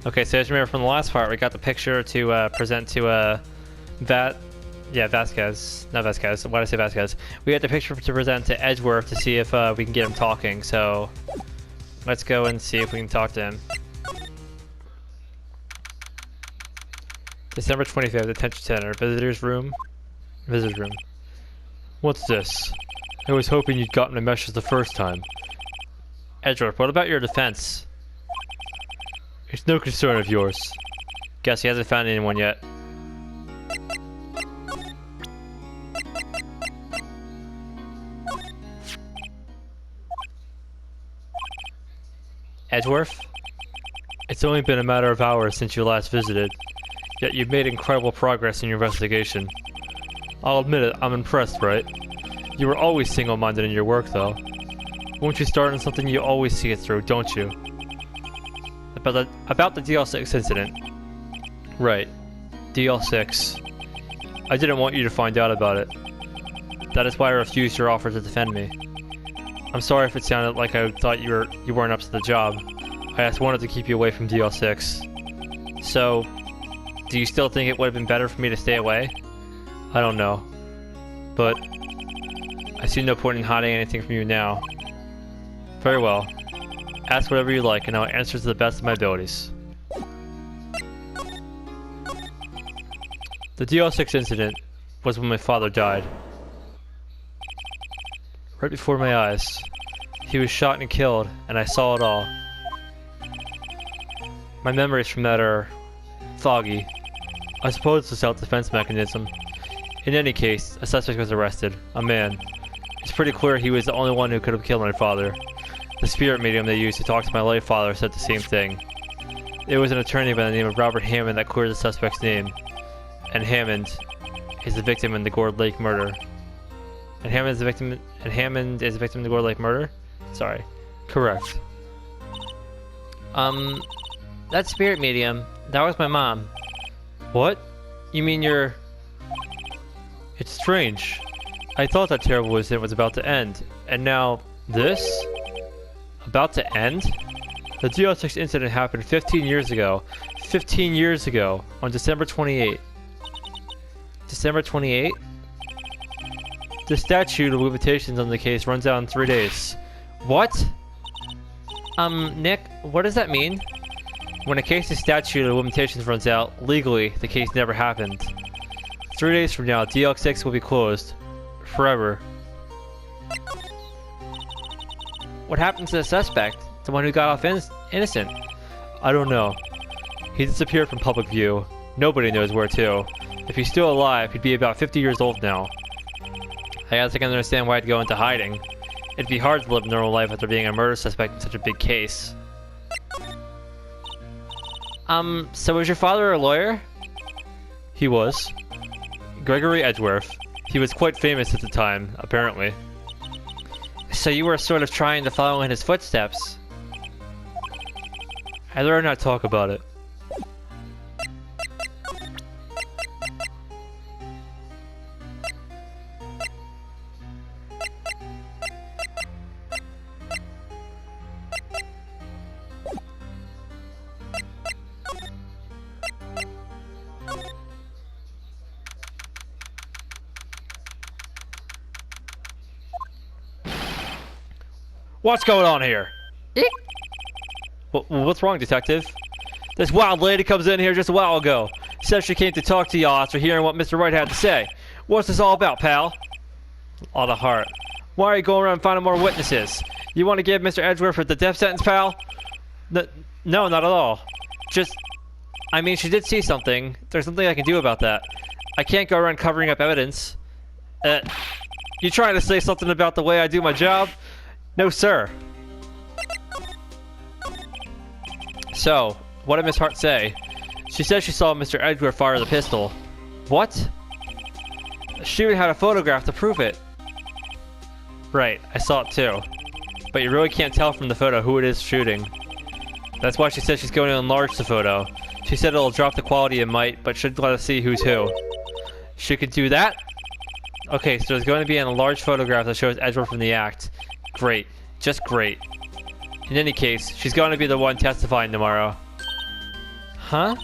Okay, so as you remember from the last part, we got the picture to present to Vasquez. Not Vasquez. Why did I say Vasquez? We got the picture to present to Edgeworth to see if we can get him talking. So let's go and see if we can talk to him. December 25th, Attention Center, Visitors Room. Visitors Room. What's this? I was hoping you'd gotten a message the first time. Edgeworth, what about your defense? It's no concern of yours. Guess he hasn't found anyone yet. Edgeworth? It's only been a matter of hours since you last visited, yet you've made incredible progress in your investigation. I'll admit it, I'm impressed, right? You were always single-minded in your work, though. Once you start on something, you always see it through, don't you? About the DL6 incident. Right. DL6. I didn't want you to find out about it. That is why I refused your offer to defend me. I'm sorry if it sounded like I thought you weren't up to the job. I just wanted to keep you away from DL6. So, do you still think it would have been better for me to stay away? I don't know. But I see no point in hiding anything from you now. Very well. Ask whatever you like, and I'll answer to the best of my abilities. The DL6 incident was when my father died. Right before my eyes. He was shot and killed, and I saw it all. My memories from that are foggy. I suppose it's a self-defense mechanism. In any case, a suspect was arrested. A man. It's pretty clear he was the only one who could have killed my father. The spirit medium they used to talk to my late father said the same thing. It was an attorney by the name of Robert Hammond that cleared the suspect's name. And Hammond is the victim in the Gourd Lake murder. And Hammond is the victim in the Gourd Lake murder? Sorry. Correct. That spirit medium, that was my mom. What? You mean you're... It's strange. I thought that terrible incident was about to end. And now, this? About to end? The DL6 incident happened 15 years ago. 15 years ago, on December 28. December 28? The statute of limitations on the case runs out in 3 days. What? Nick, what does that mean? When a case's statute of limitations runs out, legally, the case never happened. 3 days from now, DL6 will be closed. Forever. What happened to the suspect? The one who got off innocent? I don't know. He disappeared from public view. Nobody knows where to. If he's still alive, he'd be about 50 years old now. I guess I can understand why I'd go into hiding. It'd be hard to live a normal life after being a murder suspect in such a big case. So was your father a lawyer? He was. Gregory Edgeworth. He was quite famous at the time, apparently. So you were sort of trying to follow in his footsteps. I'd rather not talk about it. What's going on here? What's wrong, detective? This wild lady comes in here just a while ago. Says she came to talk to y'all after hearing what Mr. Wright had to say. What's this all about, pal? All the heart. Why are you going around finding more witnesses? You want to give Mr. Edgeworth the death sentence, pal? No, not at all. Just... I mean, she did see something. There's something I can do about that. I can't go around covering up evidence. You trying to say something about the way I do my job? No, sir. So, what did Miss Hart say? She said she saw Mr. Edgeworth fire the pistol. What? She even had a photograph to prove it. Right, I saw it too. But you really can't tell from the photo who it is shooting. That's why she said she's going to enlarge the photo. She said it'll drop the quality it might, but should let us see who's who. She could do that? Okay, so there's going to be an enlarged photograph that shows Edgeworth from the act. Great. Just great. In any case, she's going to be the one testifying tomorrow. Huh?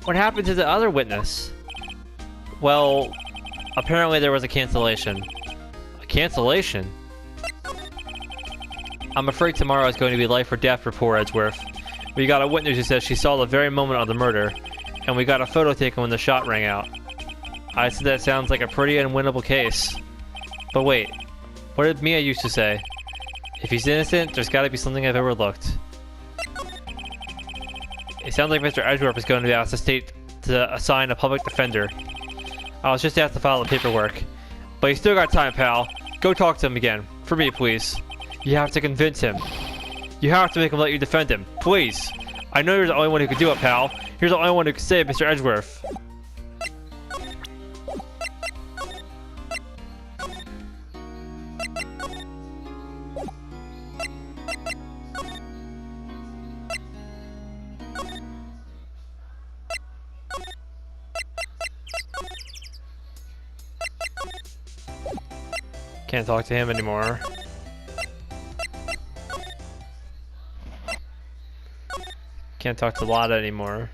What happened to the other witness? Well, apparently there was a cancellation. A cancellation? I'm afraid tomorrow is going to be life or death for poor Edgeworth. We got a witness who says she saw the very moment of the murder, and we got a photo taken when the shot rang out. I said that sounds like a pretty unwinnable case. But wait, what did Mia used to say? If he's innocent, there's gotta be something I've overlooked. It sounds like Mr. Edgeworth is going to ask the state to assign a public defender. I was just asked to file the paperwork. But you still got time, pal. Go talk to him again. For me, please. You have to convince him. You have to make him let you defend him. Please. I know you're the only one who can do it, pal. You're the only one who can save Mr. Edgeworth. Can't talk to him anymore. Can't talk to Lotta anymore.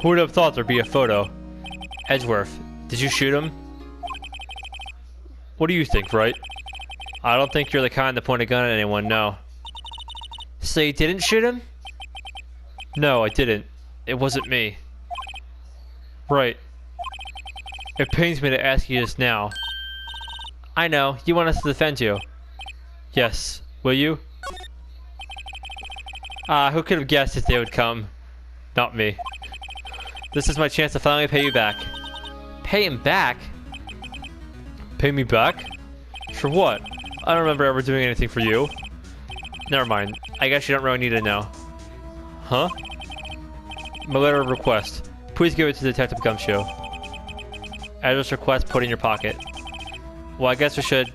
Who would have thought there'd be a photo? Edgeworth, did you shoot him? What do you think, Wright? I don't think you're the kind to point a gun at anyone, no. So you didn't shoot him? No, I didn't. It wasn't me. Right. It pains me to ask you this now. I know, you want us to defend you. Yes, will you? Who could have guessed that they would come? Not me. This is my chance to finally pay you back. Pay him back? Pay me back? For what? I don't remember ever doing anything for you. Never mind. I guess you don't really need to know. Huh? My letter of request. Please give it to Detective Gumshoe. Address request put in your pocket. Well, I guess we should...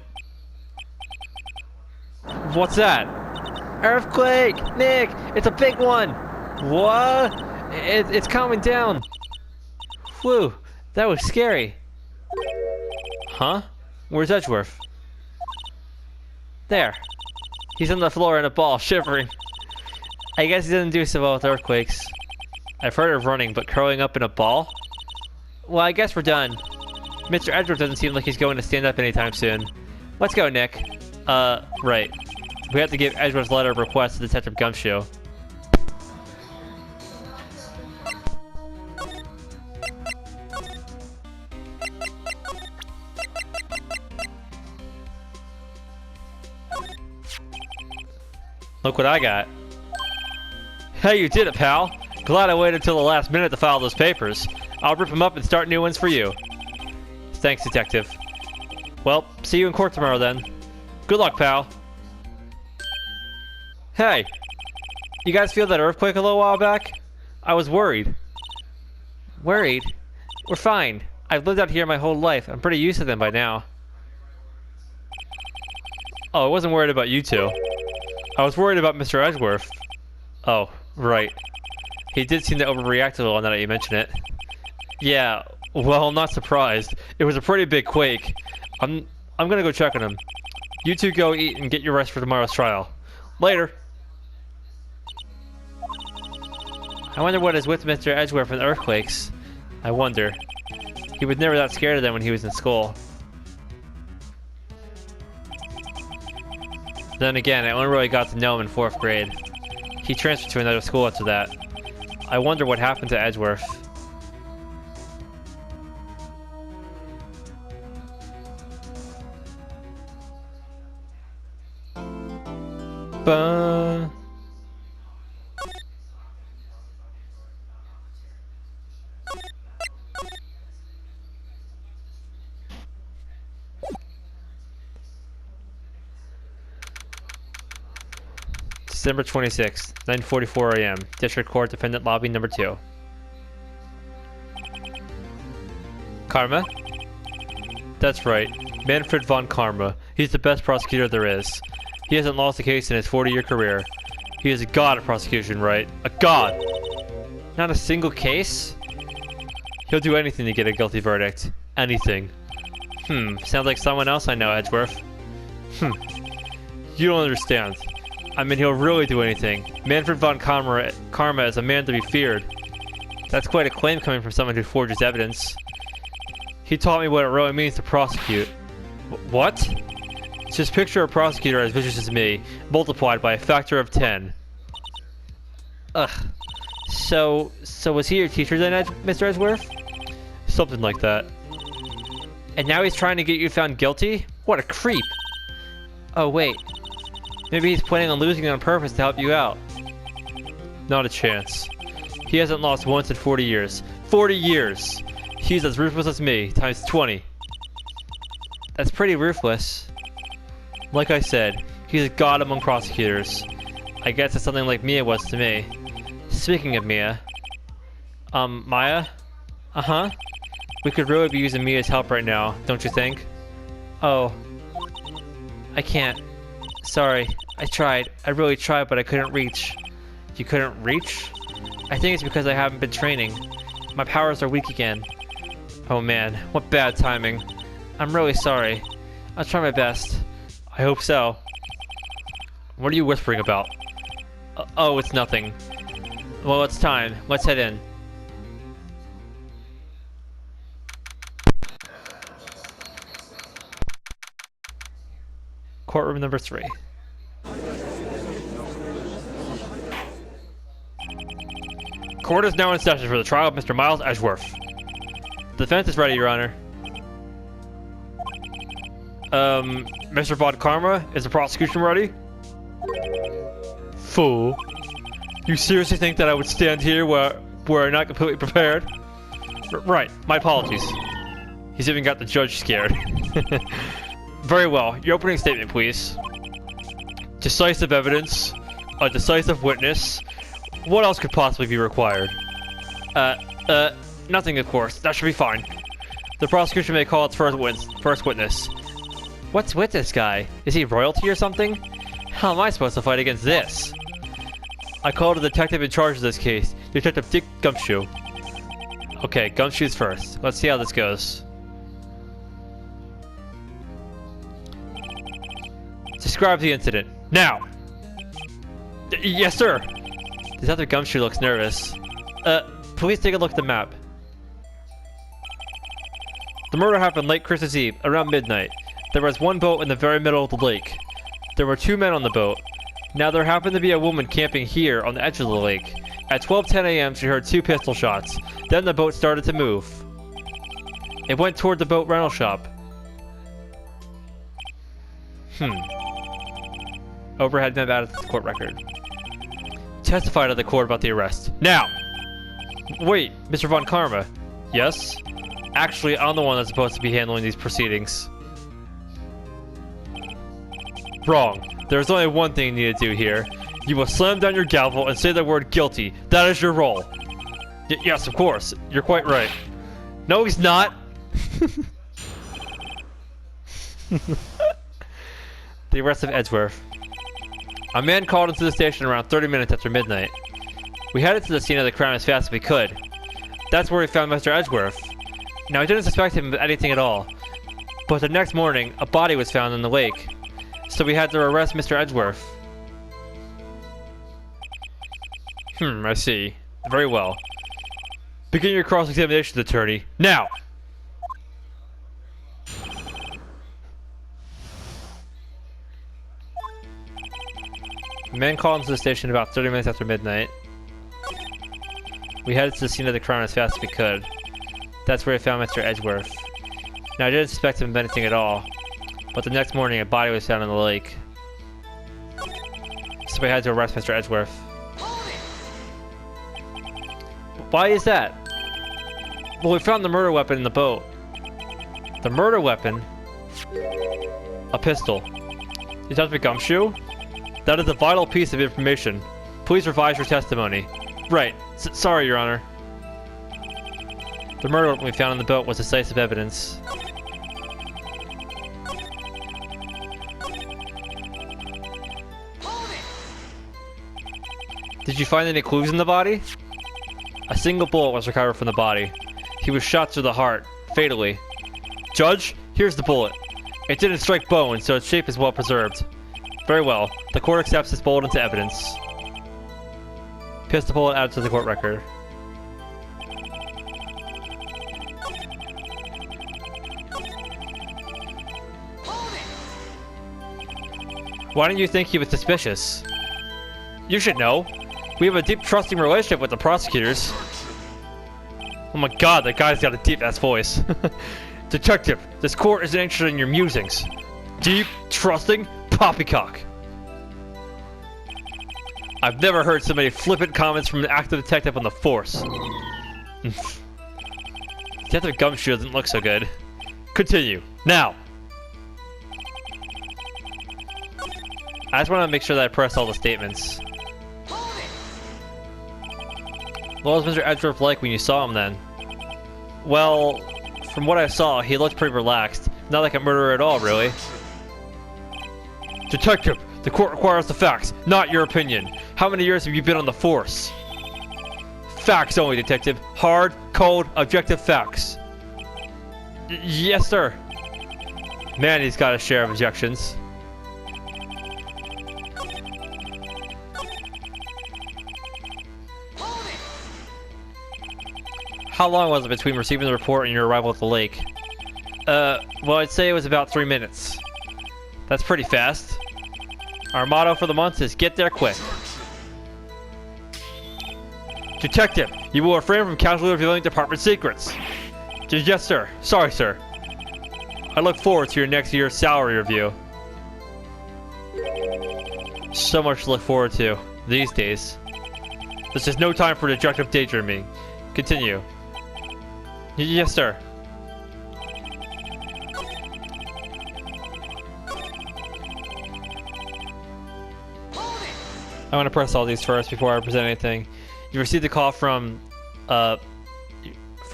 What's that? Earthquake! Nick! It's a big one! What? It's coming down. Whew, that was scary. Huh? Where's Edgeworth? There. He's on the floor in a ball, shivering. I guess he doesn't do so well with earthquakes. I've heard of running, but curling up in a ball? Well, I guess we're done. Mr. Edgeworth doesn't seem like he's going to stand up anytime soon. Let's go, Nick. Right. We have to give Edgeworth's letter of request to Detective Gumshoe. Look what I got. Hey, you did it, pal. Glad I waited till the last minute to file those papers. I'll rip them up and start new ones for you. Thanks, Detective. Well, see you in court tomorrow then. Good luck, pal. Hey, you guys feel that earthquake a little while back? I was worried. Worried? We're fine. I've lived out here my whole life. I'm pretty used to them by now. Oh, I wasn't worried about you two. I was worried about Mr. Edgeworth. Oh, right. He did seem to overreact a little now that you mention it. Yeah, well, I'm not surprised. It was a pretty big quake. I'm gonna go check on him. You two go eat and get your rest for tomorrow's trial. Later. I wonder what is with Mr. Edgeworth and earthquakes. I wonder. He was never that scared of them when he was in school. Then again, I only really got to know him in 4th grade. He transferred to another school after that. I wonder what happened to Edgeworth. Ba. December 26th, 9:44 a.m. District Court, Defendant Lobby Number 2. Karma? That's right. Manfred von Karma. He's the best prosecutor there is. He hasn't lost a case in his 40-year career. He is a god of prosecution, right? A god! Not a single case? He'll do anything to get a guilty verdict. Anything. Sounds like someone else I know, Edgeworth. You don't understand. I mean, he'll really do anything. Manfred von Karma is a man to be feared. That's quite a claim coming from someone who forges evidence. He taught me what it really means to prosecute. What? Just picture a prosecutor as vicious as me, multiplied by a factor of 10. Ugh. So was he your teacher then, Mr. Edgeworth? Something like that. And now he's trying to get you found guilty? What a creep! Oh wait. Maybe he's planning on losing on purpose to help you out. Not a chance. He hasn't lost once in 40 years. 40 years! He's as ruthless as me, times 20. That's pretty ruthless. Like I said, he's a god among prosecutors. I guess it's something like Mia was to me. Speaking of Mia... Maya? Uh-huh? We could really be using Mia's help right now, don't you think? Oh. I can't. Sorry. I tried. I really tried, but I couldn't reach. You couldn't reach? I think it's because I haven't been training. My powers are weak again. Oh man, what bad timing. I'm really sorry. I'll try my best. I hope so. What are you whispering about? Oh, it's nothing. Well, it's time. Let's head in. Courtroom number 3. Court is now in session for the trial of Mr. Miles Edgeworth. The defense is ready, Your Honor. Mr. Von Karma, is the prosecution ready? Fool. You seriously think that I would stand here where I'm not completely prepared? Right, my apologies. He's even got the judge scared. Very well, your opening statement, please. Decisive evidence, a decisive witness. What else could possibly be required? Nothing, of course. That should be fine. The prosecution may call its first witness. What's with this guy? Is he royalty or something? How am I supposed to fight against this? I called the detective in charge of this case, Detective Dick Gumshoe. Okay, Gumshoe's first. Let's see how this goes. Describe the incident. Now! Yes, sir! Detective Gumshoe looks nervous. Please take a look at the map. The murder happened late Christmas Eve, around midnight. There was one boat in the very middle of the lake. There were 2 men on the boat. Now there happened to be a woman camping here on the edge of the lake. At 12:10 a.m. she heard 2 pistol shots. Then the boat started to move. It went toward the boat rental shop. Overhead map added to the court record. Testify to the court about the arrest. Now! Wait, Mr. Von Karma. Yes? Actually, I'm the one that's supposed to be handling these proceedings. Wrong. There's only one thing you need to do here. You must slam down your gavel and say the word guilty. That is your role. Yes, of course. You're quite right. No, he's not. The arrest of Edgeworth. A man called into the station around 30 minutes after midnight. We headed to the scene of the crime as fast as we could. That's where we found Mr. Edgeworth. Now, I didn't suspect him of anything at all. But the next morning, a body was found in the lake. So we had to arrest Mr. Edgeworth. I see. Very well. Begin your cross-examination, attorney. Now! The man called into the station about 30 minutes after midnight. We headed to the scene of the crime as fast as we could. That's where we found Mr. Edgeworth. Now, I didn't suspect him of anything at all. But the next morning, a body was found in the lake. So we had to arrest Mr. Edgeworth. Why is that? Well, we found the murder weapon in the boat. The murder weapon? A pistol. Detective Gumshoe? That is a vital piece of information. Please revise your testimony. Right. Sorry, Your Honor. The The murder weapon we found on the boat was decisive evidence. Did you find any clues in the body? A single bullet was recovered from the body. He was shot through the heart, fatally. Judge, here's the bullet. It didn't strike bone, so its shape is well preserved. Very well. The court accepts this bullet into evidence. Pistol bullet added to the court record. Why didn't you think he was suspicious? You should know. We have a deep trusting relationship with the prosecutors. Oh my god, that guy's got a deep-ass voice. Detective, this court isn't interested in your musings. Deep, trusting, poppycock. I've never heard so many flippant comments from an active detective on the force. Detective Gumshoe doesn't look so good. Continue, now! I just want to make sure that I press all the statements. What was Mr. Edgeworth like when you saw him then? Well, from what I saw, he looked pretty relaxed. Not like a murderer at all, really. Detective, the court requires the facts, not your opinion. How many years have you been on the force? Facts only, detective. Hard, cold, objective facts. Yes, sir. Man, he's got a share of objections. How long was it between receiving the report and your arrival at the lake? Well, I'd say it was about 3 minutes. That's pretty fast. Our motto for the month is get there quick. Detective, you will refrain from casually revealing department secrets. Yes, sir. Sorry, sir. I look forward to your next year's salary review. So much to look forward to these days. This is no time for destructive daydreaming. Continue. Yes, sir. I want to press all these first before I present anything. You received a call from a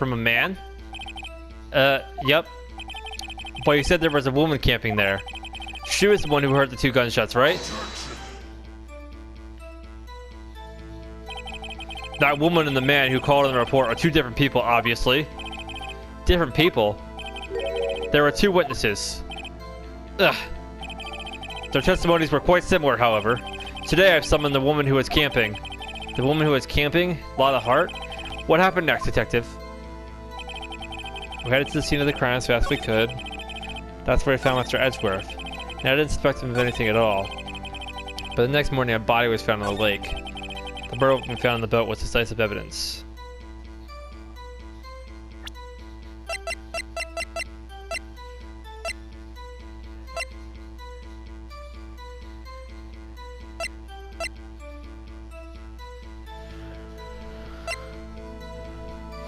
man? Yep. But you said there was a woman camping there. She was the one who heard the 2 gunshots, right? That woman and the man who called in the report are 2 different people, obviously. Different people? There were 2 witnesses. Ugh. Their testimonies were quite similar, however. Today I've summoned the woman who was camping. The woman who was camping? Lotta Hart? What happened next, detective? We headed to the scene of the crime as fast as we could. That's where I found Mr. Edgeworth. And I didn't suspect him of anything at all. But the next morning a body was found on the lake. The murder weapon found on the boat was decisive evidence.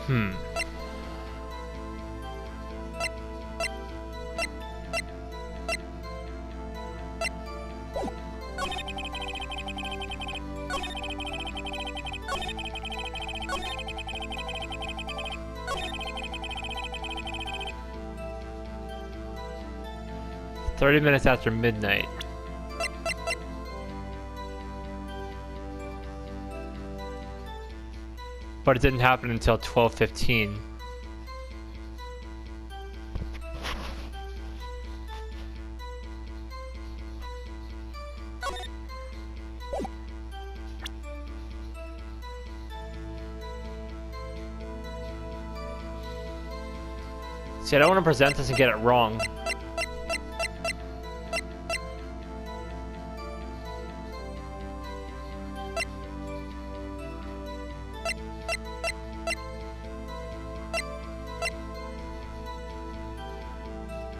Hmm. "30 minutes after midnight." But it didn't happen until 12:15. See, I don't want to present this and get it wrong.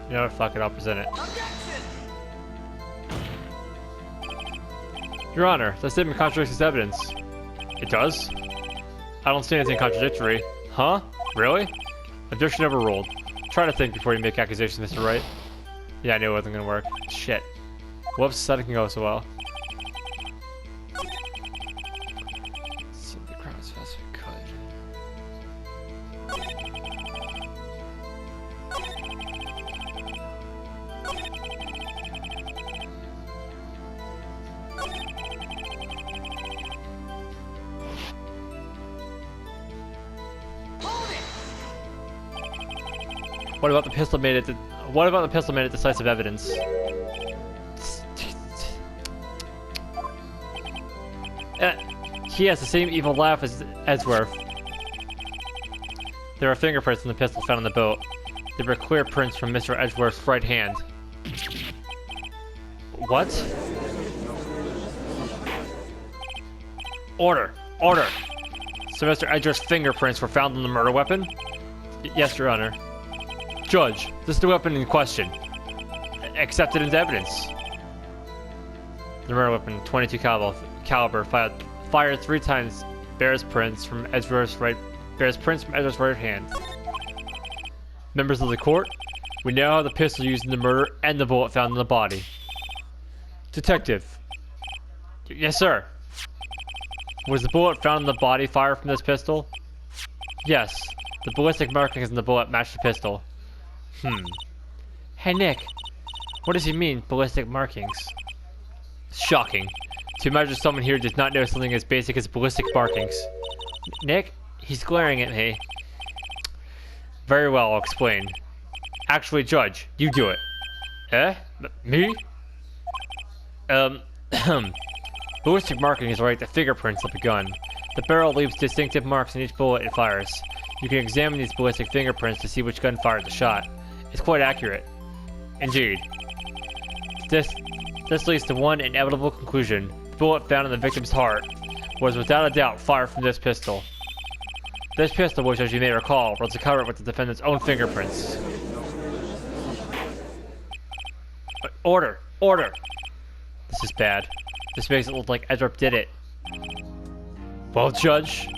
You know what, fuck it, I'll present it. Your Honor, the statement contradicts this evidence. It does? I don't see anything contradictory. Huh? Really? Objection overruled. Try to think before you make accusations, Mr. Wright. Yeah, I knew it wasn't gonna work. Shit. Whoops, that didn't go so well. See the crowd as fast as we could. What about the pistol made it? What about the pistol made it decisive evidence? He has the same evil laugh as Edgeworth. There are fingerprints in the pistol found on the boat. There were clear prints from Mr. Edgeworth's right hand. What? Order! Order! So Mr. Edgeworth's fingerprints were found on the murder weapon? Yes, Your Honor. Judge, this is the weapon in question. Accepted into evidence. The murder weapon, .22 caliber, fired 3 times, bears prints from Edgeworth's right hand. Members of the court, we now have the pistol used in the murder and the bullet found in the body. Detective. Yes, sir. Was the bullet found in the body fired from this pistol? Yes. The ballistic markings in the bullet match the pistol. Hey, Nick. What does he mean, ballistic markings? Shocking. To imagine someone here does not know something as basic as ballistic markings. Nick? He's glaring at me. Very well, I'll explain. Actually, Judge, you do it. Me? Ballistic markings are like the fingerprints of a gun. The barrel leaves distinctive marks in each bullet it fires. You can examine these ballistic fingerprints to see which gun fired the shot. It's quite accurate. Indeed. This leads to one inevitable conclusion. The bullet found in the victim's heart was without a doubt fired from this pistol. This pistol, which as you may recall, was covered with the defendant's own fingerprints. Order! Order! This is bad. This makes it look like Edgeworth did it. Well, Judge,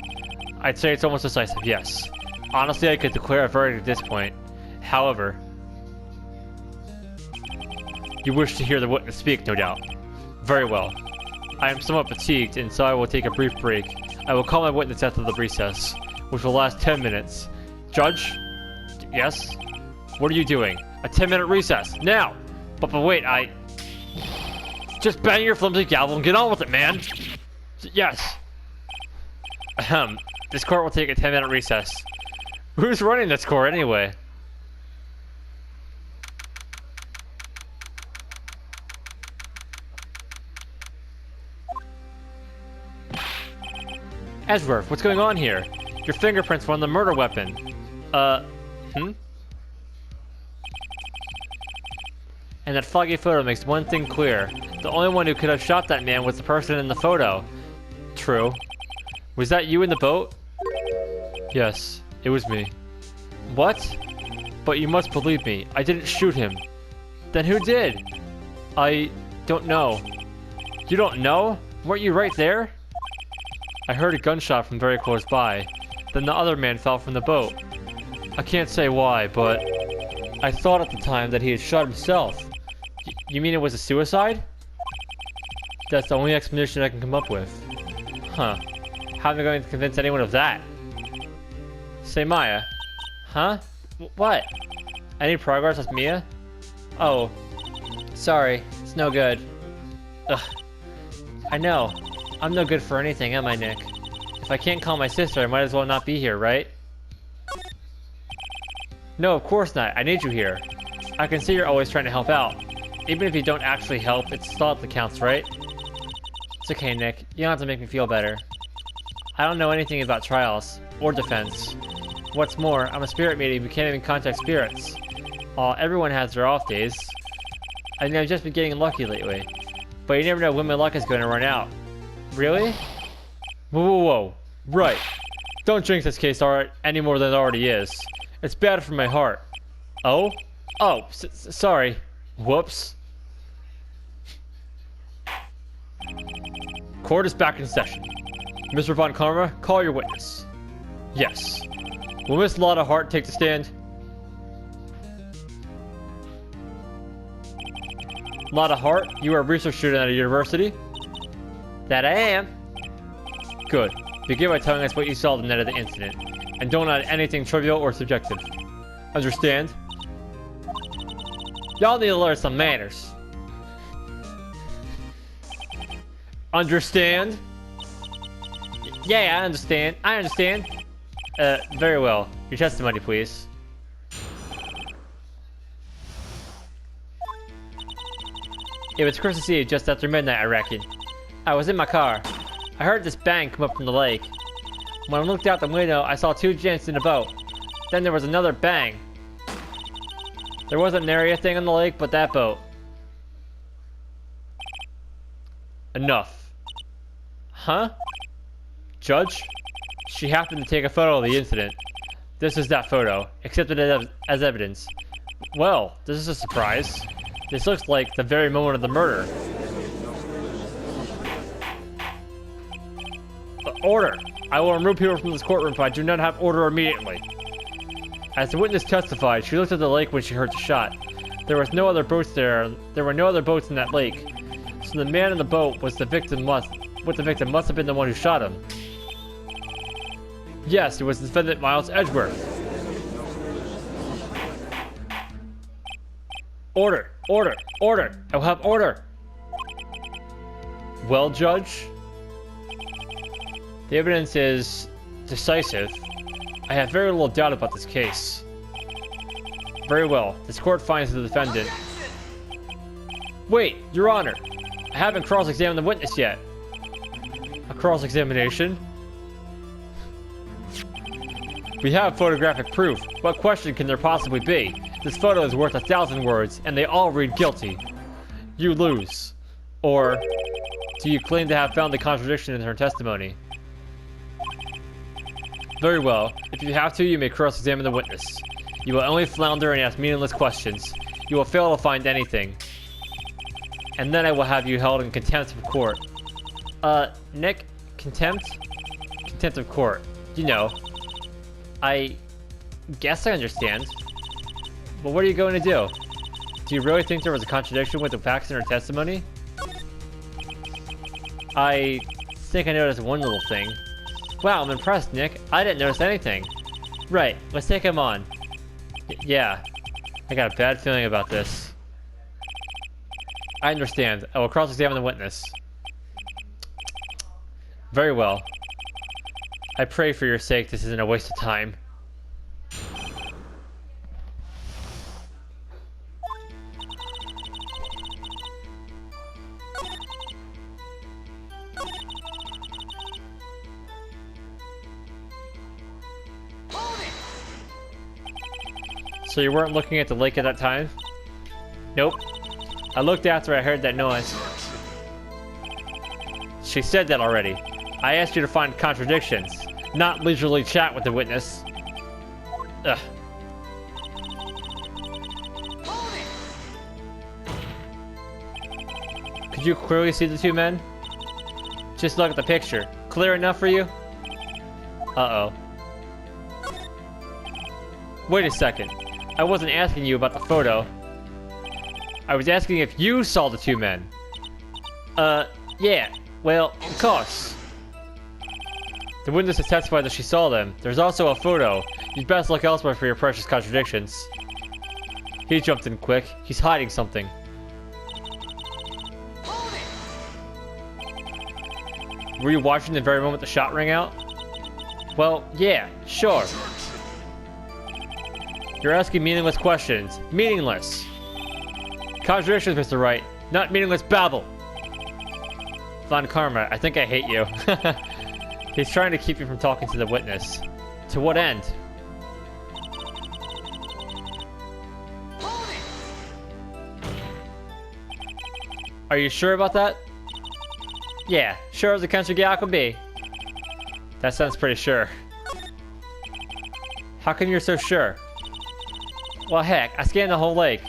I'd say it's almost decisive, yes. Honestly, I could declare a verdict at this point. However, you wish to hear the witness speak, no doubt. Very well. I am somewhat fatigued, and so I will take a brief break. I will call my witness after the recess, which will last 10 minutes. Judge? Yes? What are you doing? A 10-minute recess, now! But wait, just bang your flimsy gavel and get on with it, man! Yes. This court will take a 10-minute recess. Who's running this court, anyway? Edgeworth, what's going on here? Your fingerprints were on the murder weapon. And that foggy photo makes one thing clear. The only one who could have shot that man was the person in the photo. True. Was that you in the boat? Yes, it was me. What? But you must believe me. I didn't shoot him. Then who did? I don't know. You don't know? Weren't you right there? I heard a gunshot from very close by. Then the other man fell from the boat. I can't say why, but I thought at the time that he had shot himself. You mean it was a suicide? That's the only explanation I can come up with. Huh. How am I going to convince anyone of that? Say Maya. Huh? What? Any progress with Mia? Oh. Sorry. It's no good. Ugh. I know. I'm no good for anything, am I, Nick? If I can't call my sister, I might as well not be here, right? No, of course not. I need you here. I can see you're always trying to help out. Even if you don't actually help, it's thought that counts, right? It's okay, Nick. You don't have to make me feel better. I don't know anything about trials, or defense. What's more, I'm a spirit medium who can't even contact spirits. Everyone has their off days. I mean, I've just been getting lucky lately. But you never know when my luck is going to run out. Really? Whoa. Right. Don't jinx this case any more than it already is. It's bad for my heart. Oh? Oh, sorry. Whoops. Court is back in session. Mr. Von Karma, call your witness. Yes. Will Miss Lotta Hart take the stand? Lotta Hart, you are a research student at a university? That I am. Good. Begin by telling us what you saw the night of the incident, and don't add anything trivial or subjective. Understand? Y'all need to learn some manners. Understand? Yeah, I understand. Very well. Your testimony, please. It was Christmas Eve just after midnight, I reckon. I was in my car. I heard this bang come up from the lake. When I looked out the window, I saw two gents in a boat. Then there was another bang. There wasn't an area thing on the lake, but that boat. Enough. Huh? Judge? She happened to take a photo of the incident. This is that photo, accepted as evidence. Well, this is a surprise. This looks like the very moment of the murder. Order! I will remove people from this courtroom if I do not have order immediately. As the witness testified, she looked at the lake when she heard the shot. There was no other boats there. There were no other boats in that lake. So the man in the boat was the victim must have been the one who shot him. Yes, it was defendant Miles Edgeworth. Order! Order! Order! I will have order! Well, Judge? The evidence is decisive. I have very little doubt about this case. Very well. This court finds the defendant. Wait, Your Honor. I haven't cross-examined the witness yet. A cross-examination? We have photographic proof. What question can there possibly be? This photo is worth 1,000 words, and they all read guilty. You lose. Or, do you claim to have found the contradiction in her testimony? Very well. If you have to, you may cross-examine the witness. You will only flounder and ask meaningless questions. You will fail to find anything. And then I will have you held in contempt of court. Nick? Contempt? Contempt of court. You know. I guess I understand. But what are you going to do? Do you really think there was a contradiction with the facts in her testimony? I think I noticed one little thing. Wow, I'm impressed, Nick. I didn't notice anything. Right, let's take him on. Yeah, I got a bad feeling about this. I understand. I will cross-examine the witness. Very well. I pray for your sake this isn't a waste of time. So you weren't looking at the lake at that time? Nope. I looked after I heard that noise. She said that already. I asked you to find contradictions, not leisurely chat with the witness. Ugh. Could you clearly see the two men? Just look at the picture. Clear enough for you? Uh-oh. Wait a second. I wasn't asking you about the photo. I was asking if you saw the two men. Yeah. Well, of course. The witness has testified that she saw them. There's also a photo. You'd best look elsewhere for your precious contradictions. He jumped in quick. He's hiding something. Were you watching the very moment the shot rang out? Well, yeah, sure. You're asking meaningless questions. Meaningless. Contradictions, Mr. Wright. Not meaningless babble. Von Karma, I think I hate you. He's trying to keep you from talking to the witness. To what end? Are you sure about that? Yeah, sure as a country gal can be. That sounds pretty sure. How come you're so sure? Well, heck, I scanned the whole lake.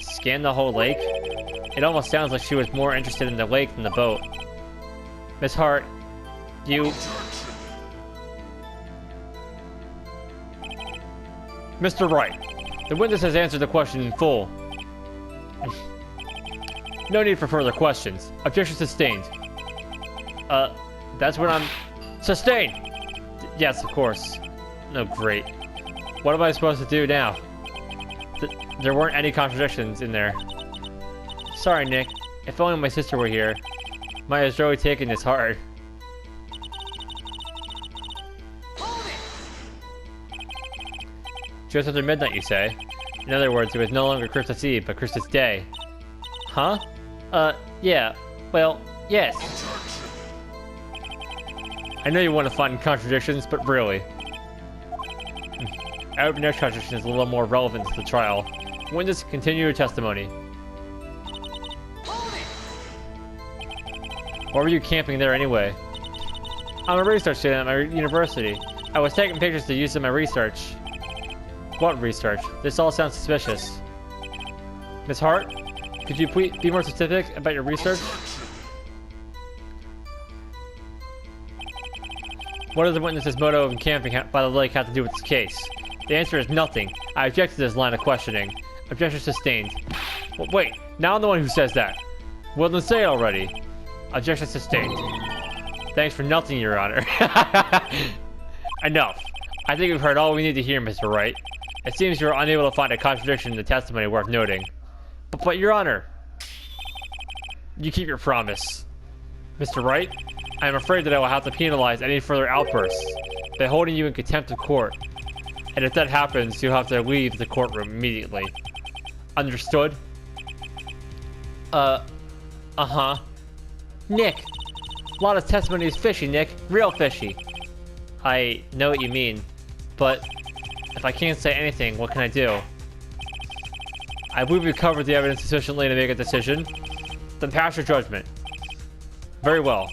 Scanned the whole lake? It almost sounds like she was more interested in the lake than the boat. Miss Hart, you... Mr. Wright, the witness has answered the question in full. No need for further questions. Objection sustained. That's what I'm... Sustained! Yes, of course. Oh, great. What am I supposed to do now? There weren't any contradictions in there. Sorry, Nick. If only my sister were here. Might have really taken this hard. Just after midnight, you say? In other words, it was no longer Christmas Eve, but Christmas Day. Huh? Yeah. Well, yes. I know you want to find contradictions, but really. I hope your next contradiction is a little more relevant to the trial. Witness, continue your testimony. Why were you camping there anyway? I'm a research student at my university. I was taking pictures to use in my research. What research? This all sounds suspicious. Miss Hart, could you please be more specific about your research? What does the witness's motto of camping by the lake have to do with this case? The answer is nothing. I object to this line of questioning. Objection sustained. Well, wait, now I'm the one who says that. Well, then say it already. Objection sustained. Thanks for nothing, Your Honor. Enough. I think we've heard all we need to hear, Mr. Wright. It seems you are unable to find a contradiction in the testimony worth noting. But Your Honor, you keep your promise. Mr. Wright, I am afraid that I will have to penalize any further outbursts by holding you in contempt of court. And if that happens, you'll have to leave the courtroom immediately. Understood? Uh-huh. Nick! A lot of testimony is fishy, Nick. Real fishy. I know what you mean, but if I can't say anything, what can I do? I believe we've covered the evidence sufficiently to make a decision. Then pass your judgment. Very well.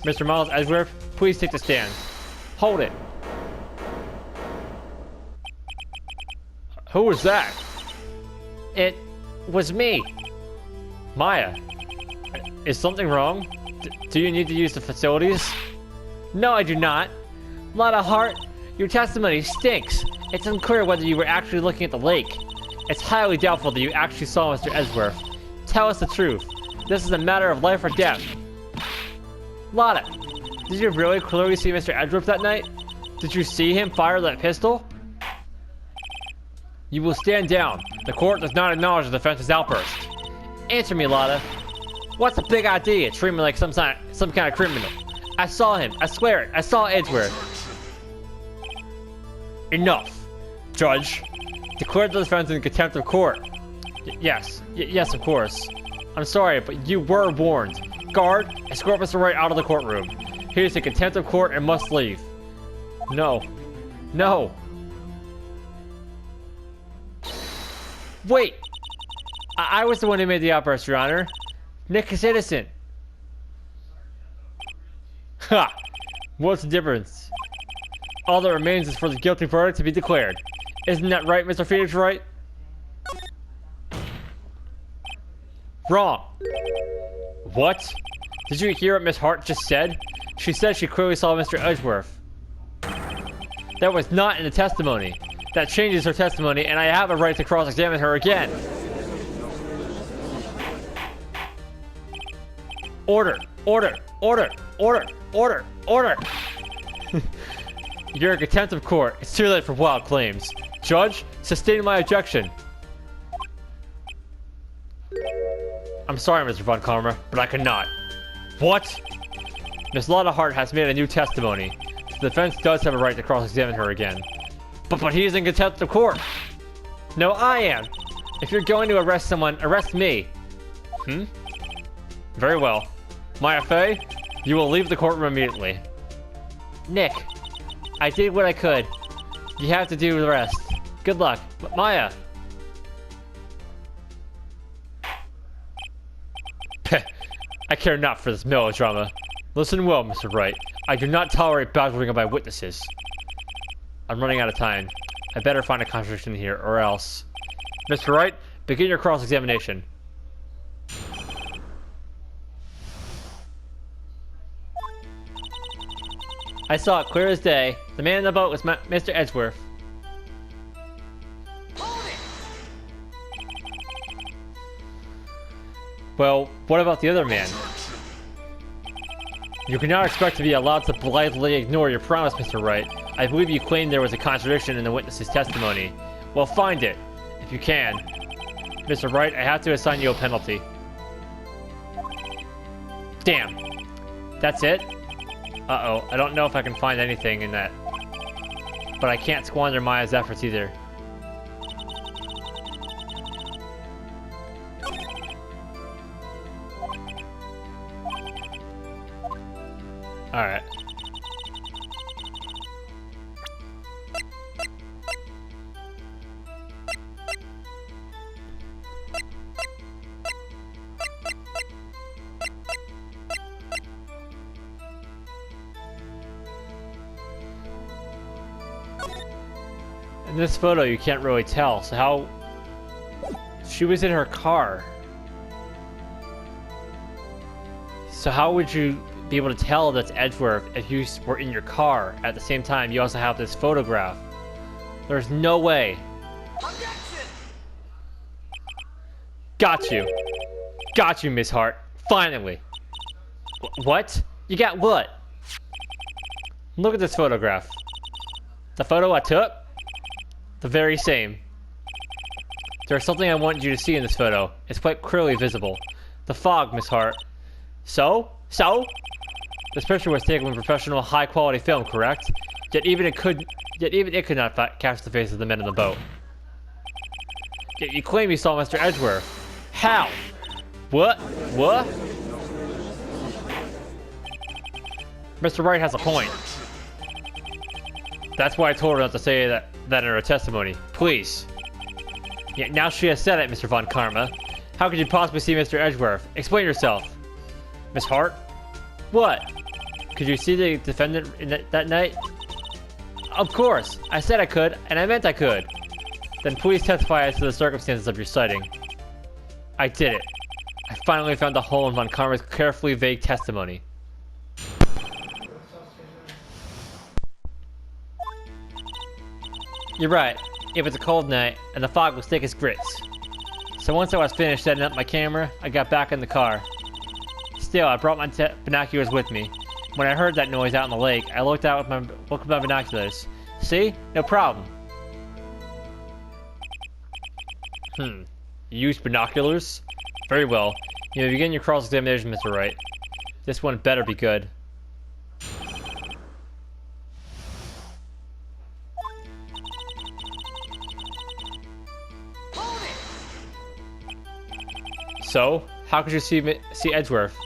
Mr. Miles Edgeworth, please take the stand. Hold it. Who was that? It was me. Maya. Is something wrong? Do you need to use the facilities? No, I do not. Lotta Hart, your testimony stinks. It's unclear whether you were actually looking at the lake. It's highly doubtful that you actually saw Mr. Edgeworth. Tell us the truth. This is a matter of life or death. Lotta, did you really clearly see Mr. Edgeworth that night? Did you see him fire that pistol? You will stand down. The court does not acknowledge the defense's outburst. Answer me, Lotta. What's the big idea? Treat me like some kind of criminal. I saw him. I swear it. I saw Edgeworth. Enough. Judge. Declare the defense in contempt of court. Yes, of course. I'm sorry, but you were warned. Guard, escort Mr. Wright out of the courtroom. He is in contempt of court and must leave. No. No. Wait! I was the one who made the outburst, Your Honor. Nick is innocent. Ha! What's the difference? All that remains is for the guilty verdict to be declared. Isn't that right, Mr. Phoenix Wright? Wrong. What? Did you hear what Miss Hart just said? She said she clearly saw Mr. Edgeworth. That was not in the testimony. That changes her testimony, and I have a right to cross-examine her again. Order! Order! Order! Order! Order! Order! You're in contempt of court. It's too late for wild claims. Judge, sustain my objection. I'm sorry, Mr. Von Karma, but I cannot. What? Miss Lotta Hart has made a new testimony. The defense does have a right to cross-examine her again. But he is in contempt of court. No, I am. If you're going to arrest someone, arrest me. Very well. Maya Fey, you will leave the courtroom immediately. Nick, I did what I could. You have to do the rest. Good luck. But Maya. I care not for this melodrama. Listen well, Mr. Wright. I do not tolerate badgering of my witnesses. I'm running out of time. I better find a contradiction here, or else. Mr. Wright, begin your cross-examination. I saw it clear as day. The man in the boat was Mr. Edgeworth. Well, what about the other man? You cannot expect to be allowed to blithely ignore your promise, Mr. Wright. I believe you claimed there was a contradiction in the witness's testimony. Well, find it, if you can. Mr. Wright, I have to assign you a penalty. Damn. That's it? Uh-oh, I don't know if I can find anything in that. But I can't squander Maya's efforts either. Alright. In this photo, you can't really tell, so how... She was in her car. So how would you be able to tell that's Edgeworth if you were in your car at the same time you also have this photograph? There's no way. Got you. Got you, Miss Hart. Finally. What? You got what? Look at this photograph. The photo I took? The very same. There's something I want you to see in this photo. It's quite clearly visible. The fog, Miss Hart. So? This picture was taken with professional, high-quality film, correct? Yet even it could not catch the face of the men in the boat. Yet you claim you saw Mr. Edgeworth. How? What? Mr. Wright has a point. That's why I told her not to say that in her testimony. Please. Yet now she has said it, Mr. Von Karma. How could you possibly see Mr. Edgeworth? Explain yourself. Miss Hart? What? Could you see the defendant that night? Of course. I said I could, and I meant I could. Then please testify as to the circumstances of your sighting. I did it. I finally found the hole in Von Karma's carefully vague testimony. You're right. It was a cold night, and the fog was thick as grits. So once I was finished setting up my camera, I got back in the car. Still, I brought my binoculars with me. When I heard that noise out in the lake, I looked out with my binoculars. See? No problem. You used binoculars? Very well. You may begin your cross-examination, Mr. Wright. This one better be good. So, how could you see Edgeworth?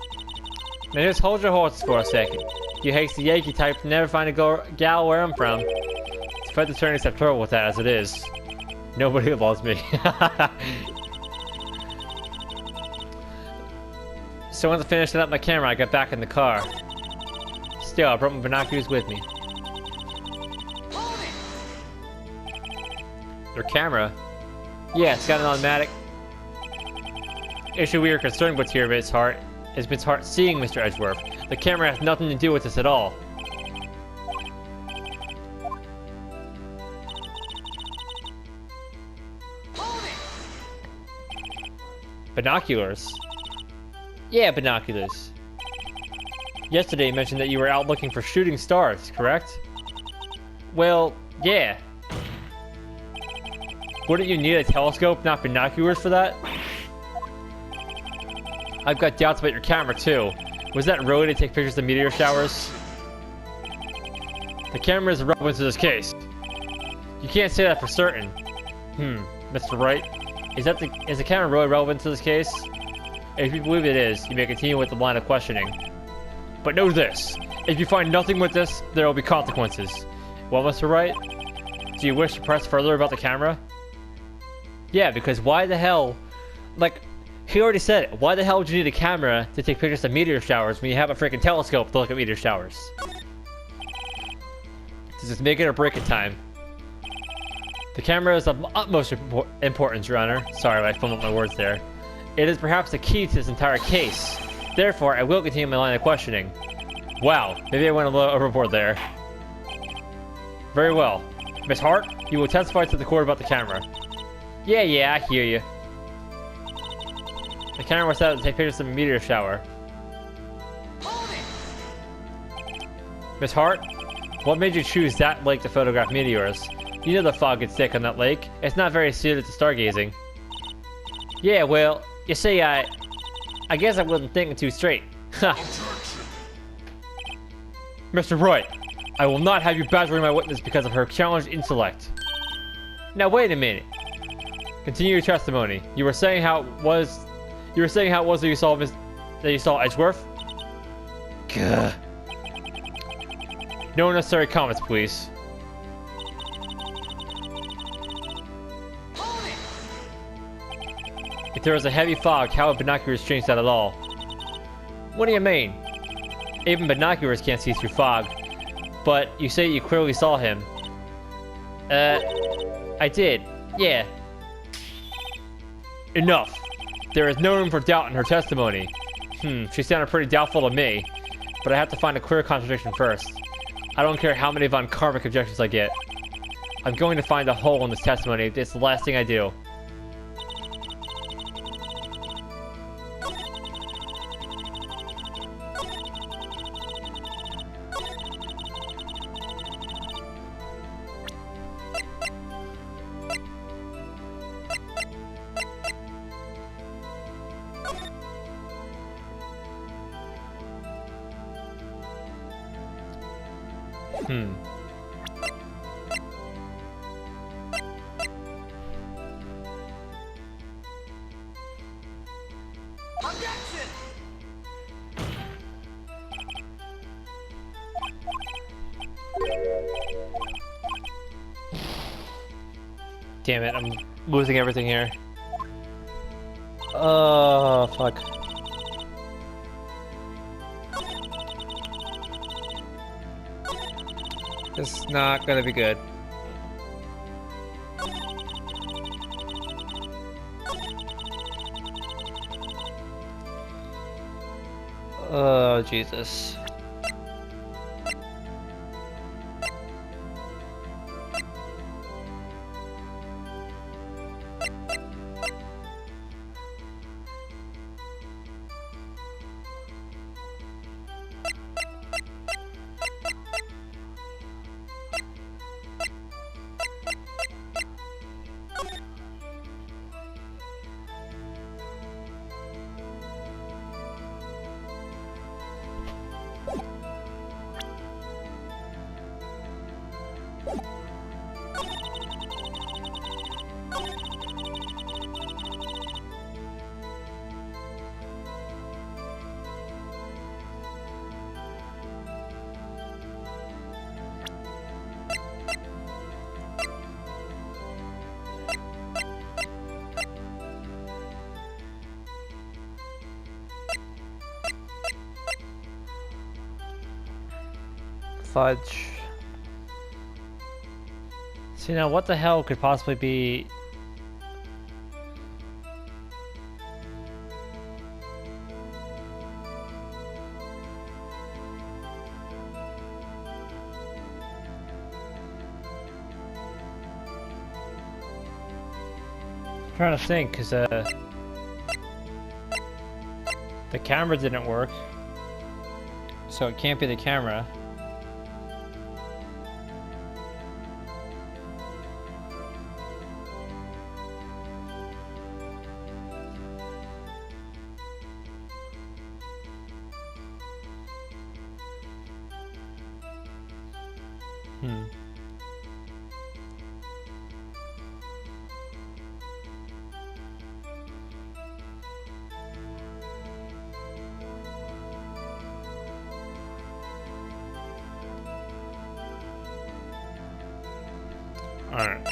Now just hold your horses for a second. You hasty Yankee type never find a gal where I'm from. It's quite the turn except trouble with that as it is. Nobody loves me. So once I finished setting up my camera, I got back in the car. Still, I brought my binoculars with me. Your camera? Yeah, it's got an automatic. Issue we are concerned with here, Miss Hart, is Miss Hart seeing Mr. Edgeworth. The camera has nothing to do with this at all. Binoculars? Yeah, binoculars. Yesterday you mentioned that you were out looking for shooting stars, correct? Well, yeah. Wouldn't you need a telescope, not binoculars for that? I've got doubts about your camera, too. Was that really to take pictures of meteor showers? The camera is irrelevant to this case. You can't say that for certain. Mr. Wright, is the camera really relevant to this case? If you believe it is, you may continue with the line of questioning. But know this, if you find nothing with this, there will be consequences. Well, Mr. Wright, do you wish to press further about the camera? Yeah, because why the hell, like, he already said it. Why the hell would you need a camera to take pictures of meteor showers when you have a freaking telescope to look at meteor showers? This is make it or break it time. The camera is of utmost importance, Your Honor. Sorry, I fumbled my words there. It is perhaps the key to this entire case. Therefore, I will continue my line of questioning. Wow, maybe I went a little overboard there. Very well. Miss Hart, you will testify to the court about the camera. Yeah, I hear you. The camera was set up to take pictures of a meteor shower. Miss Hart, what made you choose that lake to photograph meteors? You know the fog gets thick on that lake. It's not very suited to stargazing. Yeah, well, you see, I guess I wasn't thinking too straight. Mr. Wright, I will not have you badgering my witness because of her challenged intellect. Now wait a minute. Continue your testimony. You were saying how it was that you saw Edgeworth? Gah. No unnecessary comments, please. If there was a heavy fog, how would binoculars change that at all? What do you mean? Even binoculars can't see through fog. But you say you clearly saw him. I did. Yeah. Enough. There is no room for doubt in her testimony. She sounded pretty doubtful to me. But I have to find a clear contradiction first. I don't care how many Von Karmic objections I get. I'm going to find a hole in this testimony. It's the last thing I do. Damn it, I'm losing everything here. Oh, fuck. This is not gonna be good. Oh, Jesus. Fudge. See, now what the hell could possibly be... I'm trying to think, because the camera didn't work, so it can't be the camera. Alright.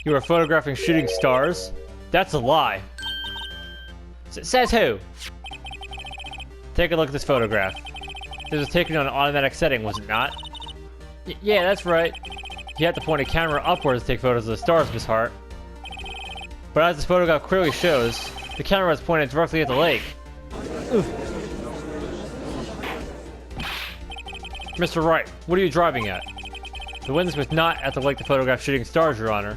You are photographing shooting stars? That's a lie. Says who? Take a look at this photograph. This was taken on an automatic setting, was it not? Yeah, that's right. You have to point a camera upwards to take photos of the stars, Miss Hart. But as this photograph clearly shows, the camera is pointed directly at the lake. Oof. Mr. Wright, what are you driving at? The witness was not at the lake to photograph shooting stars, Your Honor.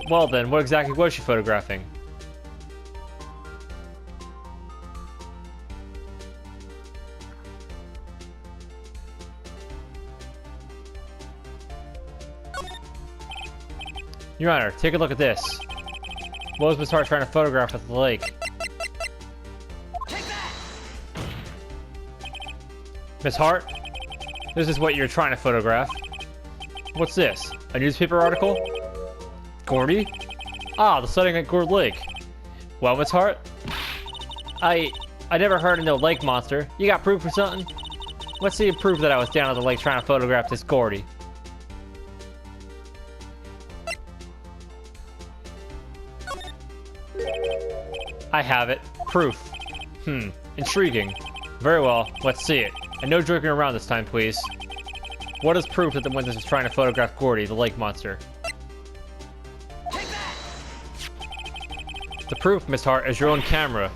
Well then, what exactly was she photographing? Your Honor, take a look at this. What was Miss Hart trying to photograph at the lake? Take that! Miss Hart, this is what you're trying to photograph. What's this? A newspaper article? Gordy? Ah, the sighting at Gourd Lake. Well, Miss Hart? I never heard of no lake monster. You got proof or something? Let's see proof that I was down at the lake trying to photograph this Gordy. I have it. Proof. Intriguing. Very well, let's see it. And no joking around this time, please. What is proof that the witness is trying to photograph Gordy, the lake monster? The proof, Miss Hart, is your own camera.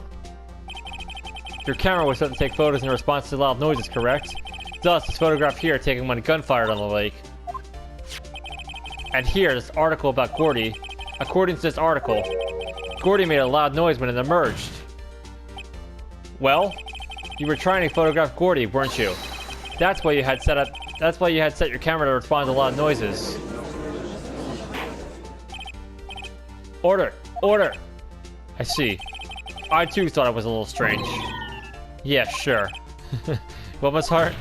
Your camera was set to take photos in response to loud noises, correct? Thus, this photograph here taken when a gun fired on the lake. And here, this article about Gordy. According to this article, Gordy made a loud noise when it emerged. Well, you were trying to photograph Gordy, weren't you? That's why you had set your camera to respond to loud noises. Order! Order! I see. I too thought it was a little strange. Yeah, sure. Well, Miss Hart,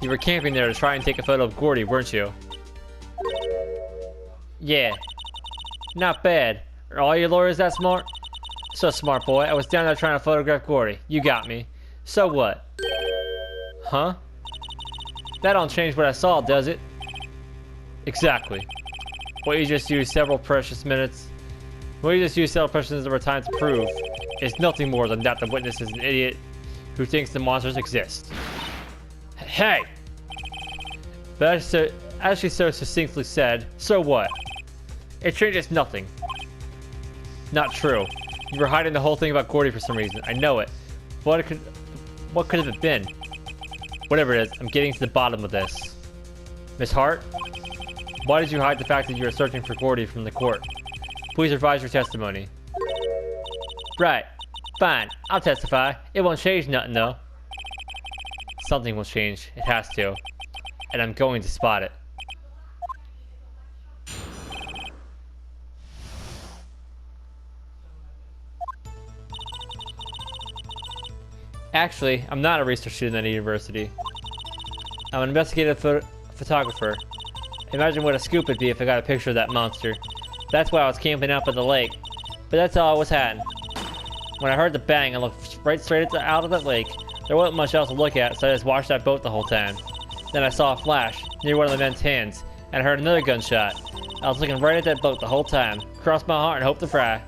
you were camping there to try and take a photo of Gordy, weren't you? Yeah. Not bad. Are all your lawyers that smart? So smart, boy. I was down there trying to photograph Gordy. You got me. So what? Huh? That don't change what I saw, does it? Exactly. What you just used several precious minutes of our time to prove is nothing more than that the witness is an idiot who thinks the monsters exist. Hey! But as she so succinctly said, so what? It changes nothing. Not true. You were hiding the whole thing about Gordy for some reason. I know it. What could have it been? Whatever it is, I'm getting to the bottom of this. Miss Hart? Why did you hide the fact that you were searching for Gordy from the court? Please revise your testimony. Right. Fine. I'll testify. It won't change nothing, though. Something will change. It has to. And I'm going to spot it. Actually, I'm not a research student at a university. I'm an investigative photographer. Imagine what a scoop it'd be if I got a picture of that monster. That's why I was camping up at the lake. But that's all I was had. When I heard the bang, I looked right straight out of that lake. There wasn't much else to look at, so I just watched that boat the whole time. Then I saw a flash near one of the men's hands, and I heard another gunshot. I was looking right at that boat the whole time. Crossed my heart and hoped to fry.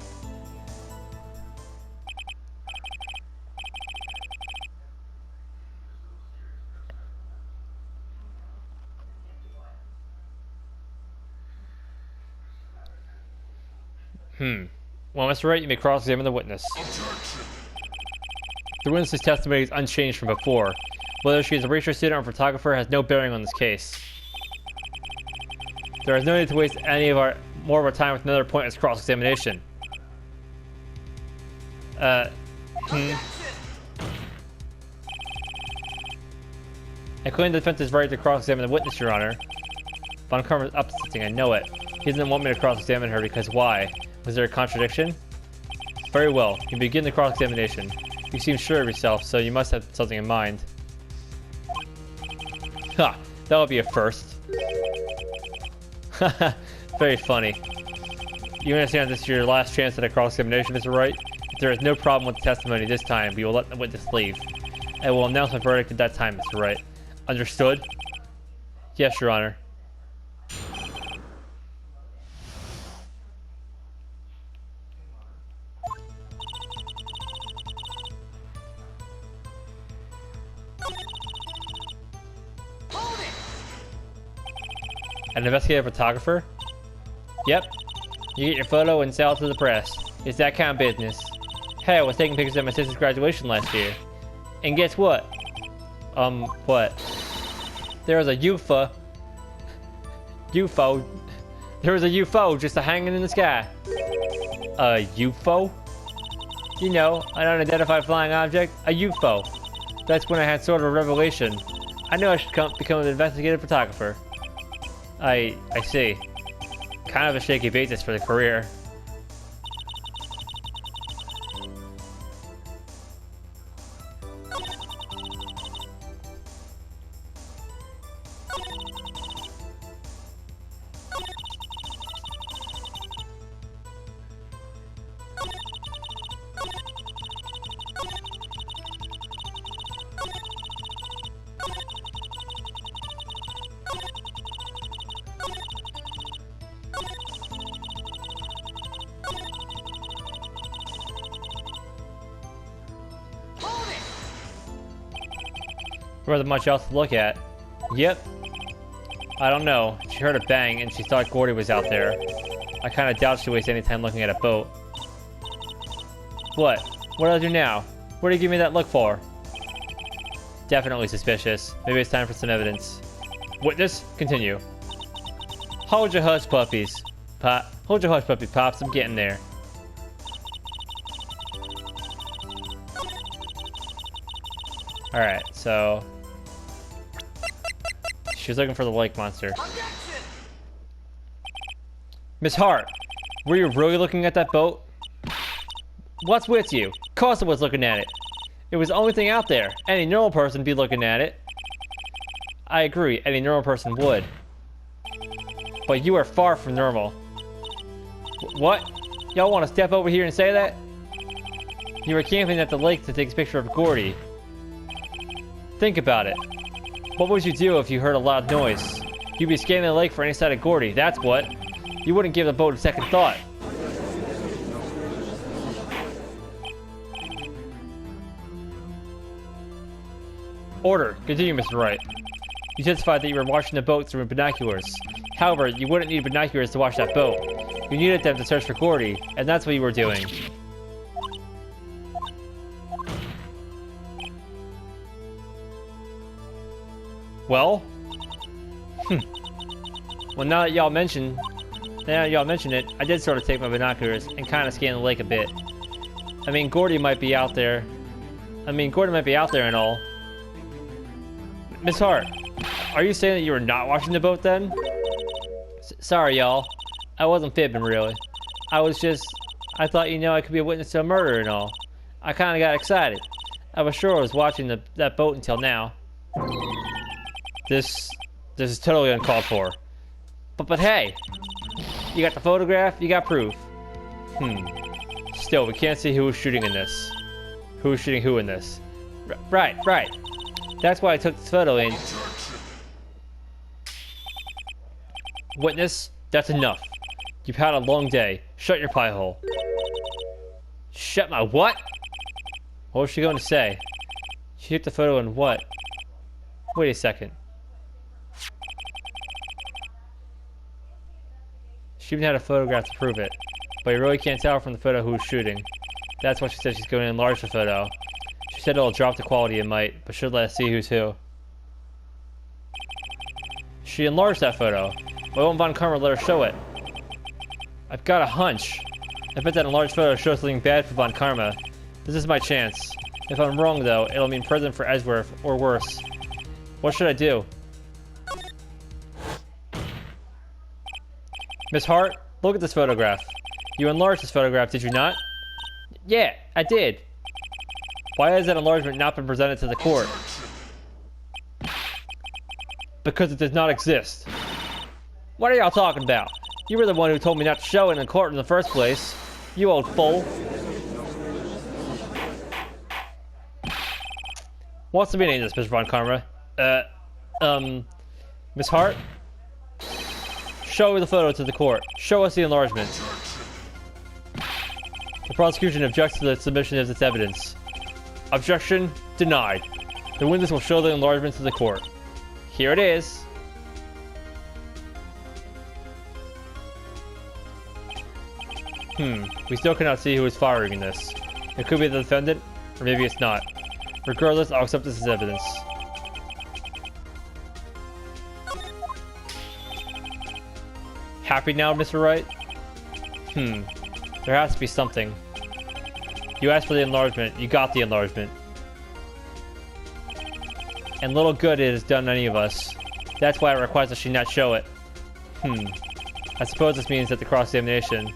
Well, Mr. Wright, you may cross-examine the witness. The witness's testimony is unchanged from before. Whether she is a research student or photographer has no bearing on this case. There is no need to waste more of our time with another pointless cross-examination. I claim the defense's right to cross-examine the witness, Your Honor. Von Karma is up to something, I know it. He doesn't want me to cross-examine her because why? Was there a contradiction? Very well, you begin the cross-examination. You seem sure of yourself, so you must have something in mind. Ha! That would be a first. Haha, very funny. You understand this is your last chance at a cross-examination, Mr. Wright? If there is no problem with the testimony this time, we will let the witness leave. I will announce my verdict at that time, Mr. Wright. Understood? Yes, Your Honor. An investigative photographer? Yep. You get your photo and sell it to the press. It's that kind of business. Hey, I was taking pictures at my sister's graduation last year. And guess what? What? There was a UFO. There was a UFO just hanging in the sky. A UFO? You know, an unidentified flying object. A UFO. That's when I had sort of a revelation. I knew I should become an investigative photographer. I see. Kind of a shaky basis for the career. There wasn't much else to look at. Yep. I don't know. She heard a bang and she thought Gordy was out there. I kind of doubt she wastes any time looking at a boat. What? What do I do now? What do you give me that look for? Definitely suspicious. Maybe it's time for some evidence. Witness, continue. Hold your hush puppies. Hold your hush puppy, Pops. I'm getting there. Alright, so... she was looking for the lake monster. Miss Hart, were you really looking at that boat? What's with you? Of course I was looking at it. It was the only thing out there. Any normal person would be looking at it. I agree, any normal person would. But you are far from normal. What? Y'all want to step over here and say that? You were camping at the lake to take a picture of Gordy. Think about it. What would you do if you heard a loud noise? You'd be scanning the lake for any sign of Gordy, that's what. You wouldn't give the boat a second thought. Order. Continue, Mr. Wright. You testified that you were watching the boat through binoculars. However, you wouldn't need binoculars to watch that boat. You needed them to search for Gordy, and that's what you were doing. Well? Well, now that y'all mention it, I did sort of take my binoculars and kind of scan the lake a bit. I mean, Gordy might be out there. And all. Miss Hart, are you saying that you were not watching the boat then? Sorry, y'all. I wasn't fibbing, really. I thought, I could be a witness to a murder and all. I kind of got excited. I was sure I was watching that boat until now. This is totally uncalled for. But hey, you got the photograph, you got proof. Still, we can't see who was shooting in this. Who was shooting who in this? Right. That's why I took this photo in. Witness, that's enough. You've had a long day. Shut your pie hole. Shut my what? What was she going to say? She took the photo in what? Wait a second. She even had a photograph to prove it, but you really can't tell from the photo who was shooting. That's why she said she's going to enlarge the photo. She said it'll drop the quality it might, but should let us see who's who. She enlarged that photo. Why won't Von Karma let her show it? I've got a hunch. I bet that enlarged photo shows something bad for Von Karma. This is my chance. If I'm wrong, though, it'll mean prison for Edgeworth, or worse. What should I do? Miss Hart, look at this photograph. You enlarged this photograph, did you not? Yeah, I did. Why has that enlargement not been presented to the court? Because it does not exist. What are y'all talking about? You were the one who told me not to show it in court in the first place. You old fool. What's the meaning of this, Mr. Von Karma? Miss Hart? Show the photo to the court. Show us the enlargement. The prosecution objects to the submission of this evidence. Objection denied. The witness will show the enlargement to the court. Here it is. We still cannot see who is firing in this. It could be the defendant, or maybe it's not. Regardless, I'll accept this as evidence. Happy now, Mr. Wright? There has to be something. You asked for the enlargement, you got the enlargement. And little good it has done any of us. That's why it requires that she not show it. I suppose this means that the cross-examination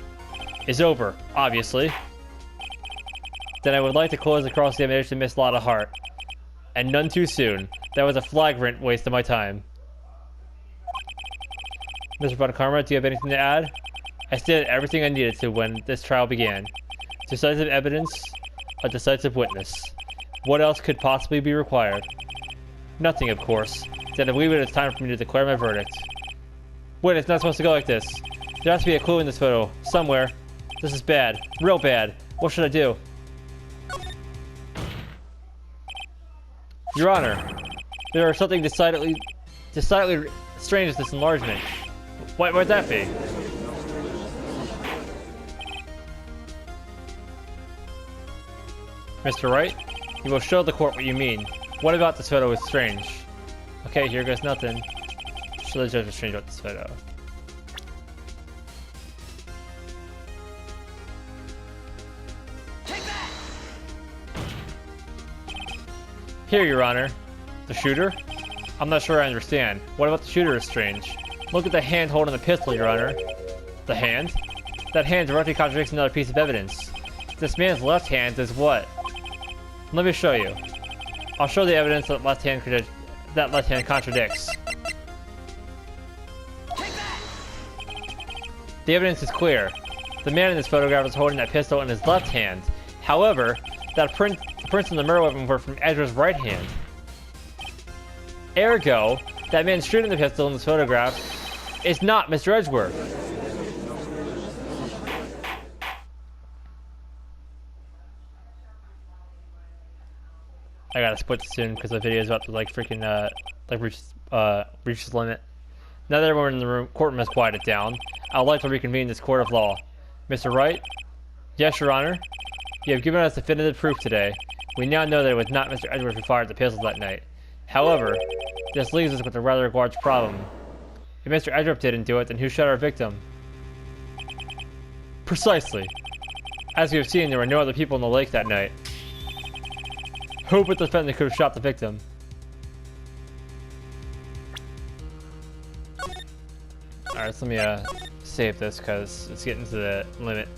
is over, obviously. Then I would like to close the cross-examination to Miss Lotta Hart. And none too soon. That was a flagrant waste of my time. Mr. Von Karma, do you have anything to add? I stated everything I needed to when this trial began. Decisive evidence, a decisive witness. What else could possibly be required? Nothing, of course. Then I believe it is time for me to declare my verdict. Wait, it's not supposed to go like this. There has to be a clue in this photo. Somewhere. This is bad. Real bad. What should I do? Your Honor, There are something decidedly strange with this enlargement. What might that be? Mr. Wright, you will show the court what you mean. What about this photo is strange? Okay, here goes nothing. Show the judge what's strange about this photo. Take that! Here, Your Honor. The shooter? I'm not sure I understand. What about the shooter is strange? Look at the hand holding the pistol, Your Honor. The hand? That hand directly contradicts another piece of evidence. This man's left hand is what? Let me show you. I'll show the evidence that left hand contradicts. Take that! The evidence is clear. The man in this photograph is holding that pistol in his left hand. However, the prints on the murder weapon were from Edgeworth's right hand. Ergo, that man shooting the pistol in this photograph is not Mr. Edgeworth. I gotta split this soon because the video is about to like freaking reach its limit. Now that everyone in the courtroom has quieted down, I would like to reconvene this court of law. Mr. Wright? Yes, Your Honor? You have given us definitive proof today. We now know that it was not Mr. Edgeworth who fired the pistol that night. However, this leaves us with a rather large problem. If Mr. Edgeworth didn't do it, then who shot our victim? Precisely. As we have seen, there were no other people in the lake that night. Who but the defendant could have shot the victim? Alright, so let me save this because it's getting to the limit.